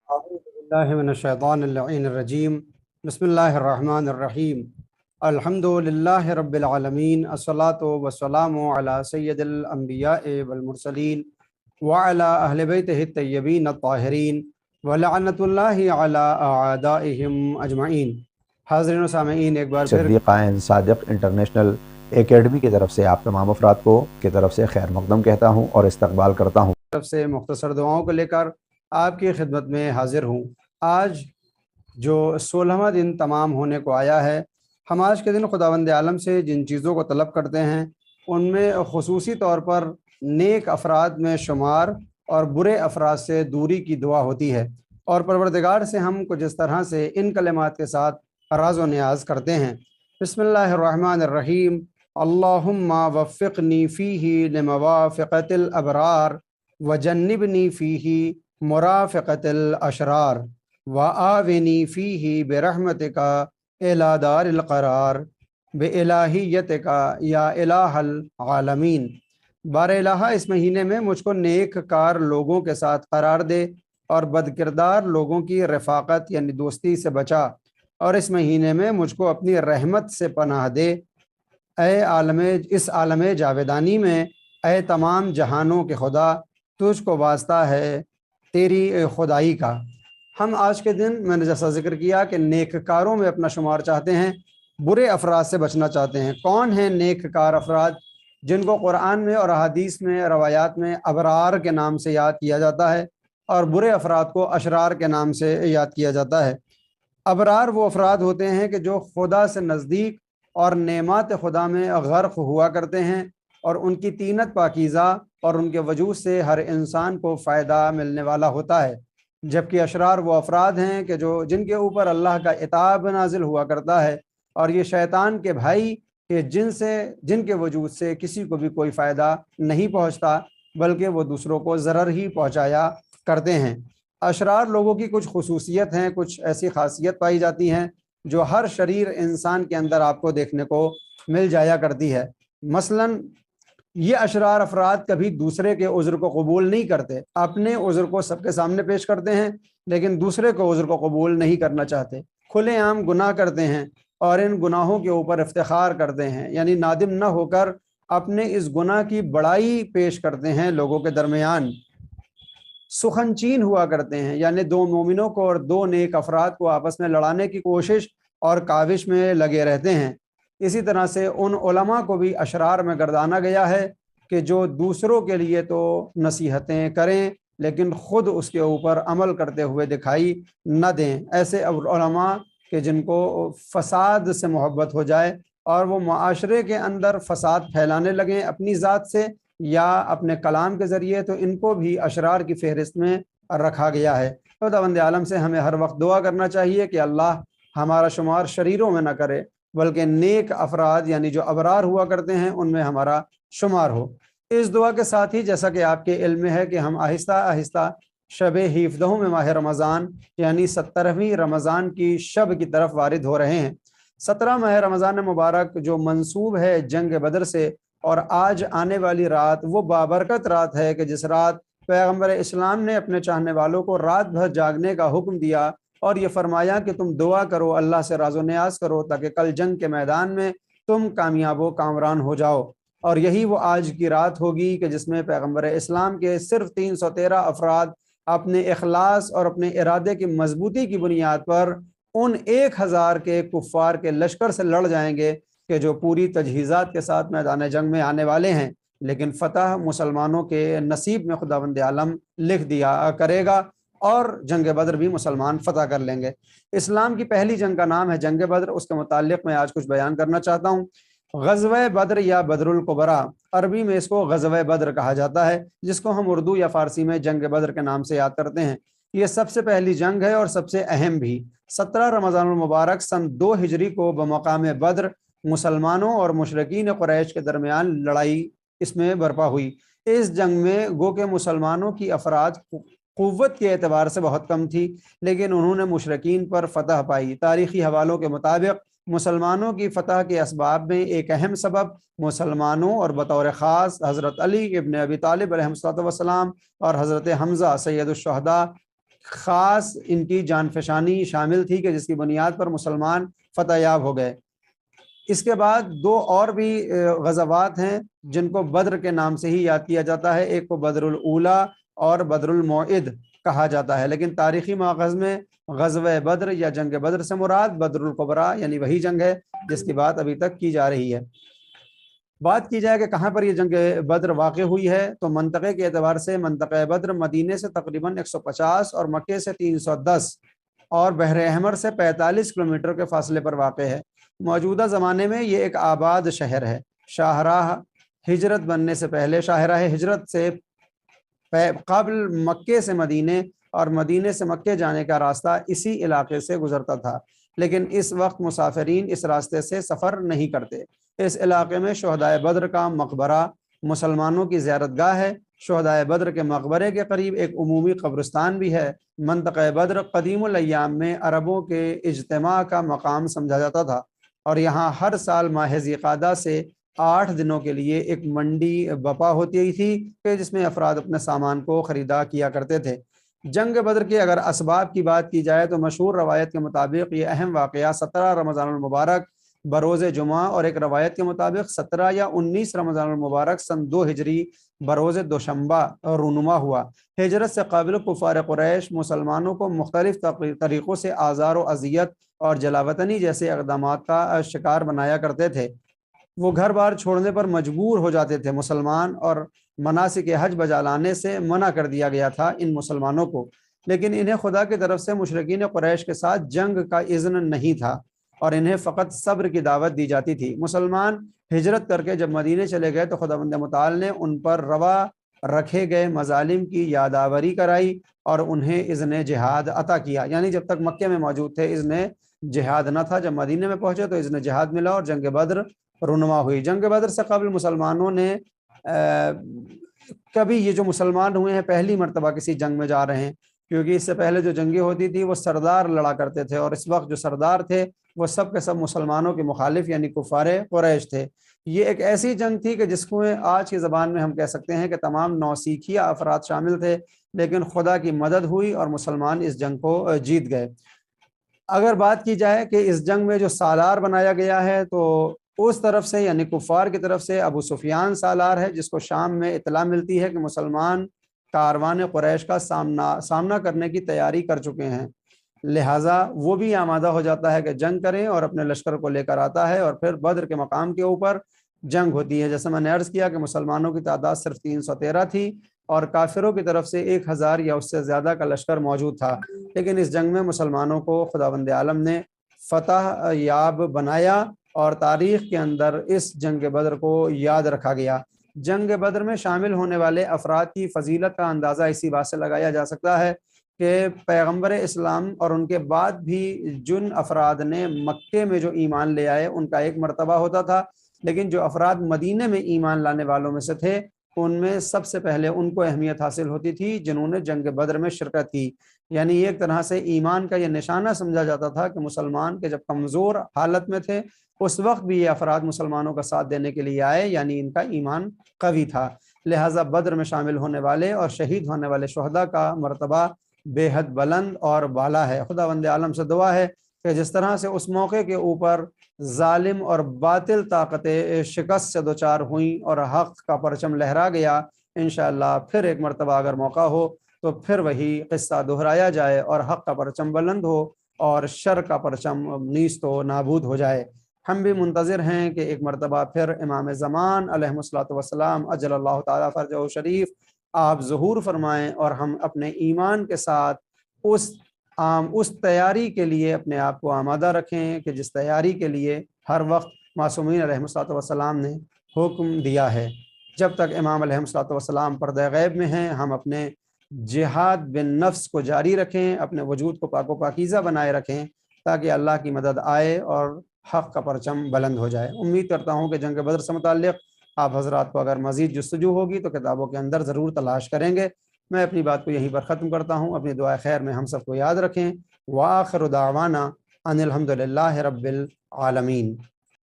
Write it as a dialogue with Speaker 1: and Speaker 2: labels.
Speaker 1: أعوذ بالله من الشيطان اللعين الرجيم بسم الله الرحمن الرحيم الحمد لله رب العالمين الصلاة والسلام على سيد الأنبياء والمرسلين وعلى أهل بيته الطيبين الطاهرين ولعنة الله على أعدائهم أجمعين۔ حاضرین و سامعین، ایک بار پھر
Speaker 2: صدیق آئین صادق انٹرنیشنل اکیڈمی کی طرف سے آپ تمام افراد کی طرف سے خیر مقدم کہتا ہوں اور استقبال کرتا ہوں۔
Speaker 1: طرف سے مختصر دعاؤں کو لے کر آپ کی خدمت میں حاضر ہوں۔ آج جو 16واں دن تمام ہونے کو آیا ہے، ہم آج کے دن خداوند عالم سے جن چیزوں کو طلب کرتے ہیں ان میں خصوصی طور پر نیک افراد میں شمار اور برے افراد سے دوری کی دعا ہوتی ہے، اور پروردگار سے ہم کچھ اس طرح سے ان کلمات کے ساتھ راز و نیاز کرتے ہیں۔ بسم اللہ الرحمن الرحیم، اللہم وفقنی فیہ لموافقت الابرار وجنبنی فیہ مرافقت الاشرار وآونی فیہ برحمتک الی دار القرار بإلہیتک یا الہ العالمین۔ بار الہ، اس مہینے میں مجھ کو نیک کار لوگوں کے ساتھ قرار دے اور بدکردار لوگوں کی رفاقت یعنی دوستی سے بچا، اور اس مہینے میں مجھ کو اپنی رحمت سے پناہ دے۔ اے اس عالم جاویدانی میں اے تمام جہانوں کے خدا، تجھ کو واسطہ ہے تیری خدائی کا۔ ہم آج کے دن، میں نے جیسا ذکر کیا کہ نیک کاروں میں اپنا شمار چاہتے ہیں، برے افراد سے بچنا چاہتے ہیں۔ کون ہیں نیک کار افراد جن کو قرآن میں اور احادیث میں، روایات میں ابرار کے نام سے یاد کیا جاتا ہے، اور برے افراد کو اشرار کے نام سے یاد کیا جاتا ہے؟ ابرار وہ افراد ہوتے ہیں کہ جو خدا سے نزدیک اور نعمات خدا میں غرق ہوا کرتے ہیں، اور ان کی طینت پاکیزہ اور ان کے وجود سے ہر انسان کو فائدہ ملنے والا ہوتا ہے۔ جبکہ اشرار وہ افراد ہیں کہ جن کے اوپر اللہ کا عتاب نازل ہوا کرتا ہے، اور یہ شیطان کے بھائی کہ جن کے وجود سے کسی کو بھی کوئی فائدہ نہیں پہنچتا، بلکہ وہ دوسروں کو ضرر ہی پہنچایا کرتے ہیں۔ اشرار لوگوں کی کچھ خصوصیت ہیں، کچھ ایسی خاصیت پائی جاتی ہیں جو ہر شریر انسان کے اندر آپ کو دیکھنے کو مل جایا کرتی ہے۔ مثلاً یہ اشرار افراد کبھی دوسرے کے عذر کو قبول نہیں کرتے، اپنے عذر کو سب کے سامنے پیش کرتے ہیں لیکن دوسرے کو عذر کو قبول نہیں کرنا چاہتے۔ کھلے عام گناہ کرتے ہیں اور ان گناہوں کے اوپر افتخار کرتے ہیں، یعنی نادم نہ ہو کر اپنے اس گناہ کی بڑائی پیش کرتے ہیں لوگوں کے درمیان۔ سخن چین ہوا کرتے ہیں، یعنی دو مومنوں کو اور دو نیک افراد کو آپس میں لڑانے کی کوشش اور کاوش میں لگے رہتے ہیں۔ اسی طرح سے ان علماء کو بھی اشرار میں گردانا گیا ہے کہ جو دوسروں کے لیے تو نصیحتیں کریں لیکن خود اس کے اوپر عمل کرتے ہوئے دکھائی نہ دیں۔ ایسے علماء کہ جن کو فساد سے محبت ہو جائے اور وہ معاشرے کے اندر فساد پھیلانے لگیں اپنی ذات سے یا اپنے کلام کے ذریعے، تو ان کو بھی اشرار کی فہرست میں رکھا گیا ہے۔ خداوند عالم سے ہمیں ہر وقت دعا کرنا چاہیے کہ اللہ ہمارا شمار شریروں میں نہ کرے، بلکہ نیک افراد یعنی جو ابرار ہوا کرتے ہیں ان میں ہمارا شمار ہو۔ اس دعا کے ساتھ ہی جیسا کہ آپ کے علم میں ہے کہ ہم آہستہ آہستہ شب 17 میں ماہ رمضان یعنی 17ویں رمضان کی شب کی طرف وارد ہو رہے ہیں۔ 17 ماہ رمضان مبارک جو منسوب ہے جنگ بدر سے، اور آج آنے والی رات وہ بابرکت رات ہے کہ جس رات پیغمبر اسلام نے اپنے چاہنے والوں کو رات بھر جاگنے کا حکم دیا اور یہ فرمایا کہ تم دعا کرو، اللہ سے راز و نیاز کرو تاکہ کل جنگ کے میدان میں تم کامیاب و کامران ہو جاؤ۔ اور یہی وہ آج کی رات ہوگی کہ جس میں پیغمبر اسلام کے صرف 313 افراد اپنے اخلاص اور اپنے ارادے کی مضبوطی کی بنیاد پر ان 1000 کے کفار کے لشکر سے لڑ جائیں گے کہ جو پوری تجہیزات کے ساتھ میدان جنگ میں آنے والے ہیں، لیکن فتح مسلمانوں کے نصیب میں خداوند عالم لکھ دیا کرے گا، اور جنگ بدر بھی مسلمان فتح کر لیں گے۔ اسلام کی پہلی جنگ کا نام ہے جنگ بدر، اس کے متعلق میں آج کچھ بیان کرنا چاہتا ہوں۔ غزوہ بدر یا بدر الکبریٰ، عربی میں اس کو غزوہ بدر کہا جاتا ہے، جس کو ہم اردو یا فارسی میں جنگ بدر کے نام سے یاد کرتے ہیں۔ یہ سب سے پہلی جنگ ہے اور سب سے اہم بھی۔ 17 رمضان المبارک سن 2 ہجری کو بمقام بدر مسلمانوں اور مشرکین قریش کے درمیان لڑائی اس میں برپا ہوئی۔ اس جنگ میں گو کہ مسلمانوں کی افراد قوت کے اعتبار سے بہت کم تھی، لیکن انہوں نے مشرکین پر فتح پائی۔ تاریخی حوالوں کے مطابق مسلمانوں کی فتح کے اسباب میں ایک اہم سبب مسلمانوں اور بطور خاص حضرت علی ابن ابی طالب علیہ الصلوۃ والسلام اور حضرت حمزہ سید الشہداء خاص ان کی جان فشانی شامل تھی کہ جس کی بنیاد پر مسلمان فتح یاب ہو گئے۔ اس کے بعد دو اور بھی غزوات ہیں جن کو بدر کے نام سے ہی یاد کیا جاتا ہے، ایک کو بدر الاولیٰ اور بدر الموعد کہا جاتا ہے، لیکن تاریخی ماخذ میں غزوہ بدر یا جنگ بدر سے مراد بدر الکبریٰ یعنی وہی جنگ ہے جس کی بات ابھی تک کی جا رہی ہے۔ بات کی جائے کہ کہاں پر یہ جنگ بدر واقع ہوئی ہے تو منطقے کے اعتبار سے منطقہ بدر مدینے سے تقریباً 150 اور مکے سے 310 اور بحر احمر سے 45 کلومیٹر کے فاصلے پر واقع ہے۔ موجودہ زمانے میں یہ ایک آباد شہر ہے۔ شاہراہ ہجرت بننے سے پہلے، شاہراہ ہجرت سے قبل مکے سے مدینے اور مدینے سے مکے جانے کا راستہ اسی علاقے سے گزرتا تھا، لیکن اس وقت مسافرین اس راستے سے سفر نہیں کرتے۔ اس علاقے میں شہدائے بدر کا مقبرہ مسلمانوں کی زیارت گاہ ہے۔ شہدائے بدر کے مقبرے کے قریب ایک عمومی قبرستان بھی ہے۔ منطقہ بدر قدیم الایام میں عربوں کے اجتماع کا مقام سمجھا جاتا تھا، اور یہاں ہر سال ماہ ذی القعدہ سے 8 دنوں کے لیے ایک منڈی بپا ہوتی تھی کہ جس میں افراد اپنے سامان کو خریدا کیا کرتے تھے۔ جنگ بدر کے اگر اسباب کی بات کی جائے تو مشہور روایت کے مطابق یہ اہم واقعہ 17 رمضان المبارک بروز جمعہ اور ایک روایت کے مطابق 17 یا 19 رمضان المبارک سن 2 ہجری بروز دوشنبہ رونما ہوا۔ ہجرت سے قبل کفار قریش مسلمانوں کو مختلف طریقوں سے آزار و اذیت اور جلاوطنی جیسے اقدامات کا شکار بنایا کرتے تھے۔ وہ گھر بار چھوڑنے پر مجبور ہو جاتے تھے مسلمان، اور مناسک حج بجا لانے سے منع کر دیا گیا تھا ان مسلمانوں کو، لیکن انہیں خدا کی طرف سے مشرکین قریش کے ساتھ جنگ کا اذن نہیں تھا اور انہیں فقط صبر کی دعوت دی جاتی تھی۔ مسلمان ہجرت کر کے جب مدینے چلے گئے تو خداوند متعال نے ان پر روا رکھے گئے مظالم کی یادآوری کرائی اور انہیں اذن جہاد عطا کیا، یعنی جب تک مکے میں موجود تھے اذن جہاد نہ تھا، جب مدینے میں پہنچے تو اذن جہاد ملا اور جنگ بدر رونما ہوئی۔ جنگ بدر سے قبل مسلمانوں نے کبھی، یہ جو مسلمان ہوئے ہیں پہلی مرتبہ کسی جنگ میں جا رہے ہیں، کیونکہ اس سے پہلے جو جنگیں ہوتی تھی وہ سردار لڑا کرتے تھے، اور اس وقت جو سردار تھے وہ سب کے سب مسلمانوں کے مخالف یعنی کفار قریش تھے۔ یہ ایک ایسی جنگ تھی کہ جس کو آج کی زبان میں ہم کہہ سکتے ہیں کہ تمام نوسیکھیا افراد شامل تھے، لیکن خدا کی مدد ہوئی اور مسلمان اس جنگ کو جیت گئے۔ اگر بات کی جائے کہ اس جنگ میں جو سالار بنایا گیا ہے تو اس طرف سے یعنی کفار کی طرف سے ابو سفیان سالار ہے، جس کو شام میں اطلاع ملتی ہے کہ مسلمان کاروان قریش کا سامنا کرنے کی تیاری کر چکے ہیں، لہٰذا وہ بھی آمادہ ہو جاتا ہے کہ جنگ کریں اور اپنے لشکر کو لے کر آتا ہے، اور پھر بدر کے مقام کے اوپر جنگ ہوتی ہے۔ جیسے میں نے عرض کیا کہ مسلمانوں کی تعداد صرف 313 تھی اور کافروں کی طرف سے 1000 یا اس سے زیادہ کا لشکر موجود تھا، لیکن اس جنگ میں مسلمانوں کو خداوند عالم نے فتح یاب بنایا اور تاریخ کے اندر اس جنگ بدر کو یاد رکھا گیا۔ جنگ بدر میں شامل ہونے والے افراد کی فضیلت کا اندازہ اسی بات سے لگایا جا سکتا ہے کہ پیغمبر اسلام اور ان کے بعد بھی جن افراد نے مکے میں جو ایمان لے آئے ان کا ایک مرتبہ ہوتا تھا، لیکن جو افراد مدینے میں ایمان لانے والوں میں سے تھے ان میں سب سے پہلے ان کو اہمیت حاصل ہوتی تھی جنہوں نے جنگ بدر میں شرکت کی، یعنی ایک طرح سے ایمان کا یہ نشانہ سمجھا جاتا تھا کہ مسلمان کے جب کمزور حالت میں تھے اس وقت بھی یہ افراد مسلمانوں کا ساتھ دینے کے لیے آئے، یعنی ان کا ایمان قوی تھا۔ لہٰذا بدر میں شامل ہونے والے اور شہید ہونے والے شہداء کا مرتبہ بے حد بلند اور بالا ہے۔ خداوند عالم سے دعا ہے کہ جس طرح سے اس موقع کے اوپر ظالم اور باطل طاقتیں شکست سے دوچار ہوئیں اور حق کا پرچم لہرا گیا، انشاءاللہ پھر ایک مرتبہ اگر موقع ہو تو پھر وہی قصہ دہرایا جائے اور حق کا پرچم بلند ہو اور شر کا پرچم نیست و نابود ہو جائے۔ ہم بھی منتظر ہیں کہ ایک مرتبہ پھر امام زمان علیہ الصلوۃ والسلام اجل اللہ تعالیٰ فرجہ شریف آپ ظہور فرمائیں اور ہم اپنے ایمان کے ساتھ اس تیاری کے لیے اپنے آپ کو آمادہ رکھیں کہ جس تیاری کے لیے ہر وقت معصومین علیہ الصلوۃ والسلام نے حکم دیا ہے۔ جب تک امام علیہ الصلوۃ والسلام پردہ غیب میں ہیں ہم اپنے جہاد بن نفس کو جاری رکھیں، اپنے وجود کو پاک و پاکیزہ بنائے رکھیں تاکہ اللہ کی مدد آئے اور حق کا پرچم بلند ہو جائے۔ امید کرتا ہوں کہ جنگ بدر سے متعلق آپ حضرات کو اگر مزید جستجو ہوگی تو کتابوں کے اندر ضرور تلاش کریں گے۔ میں اپنی بات کو یہیں پر ختم کرتا ہوں۔ اپنی دعائے خیر میں ہم سب کو یاد رکھیں۔ وآخر دعوانا ان الحمد للہ رب العالمین۔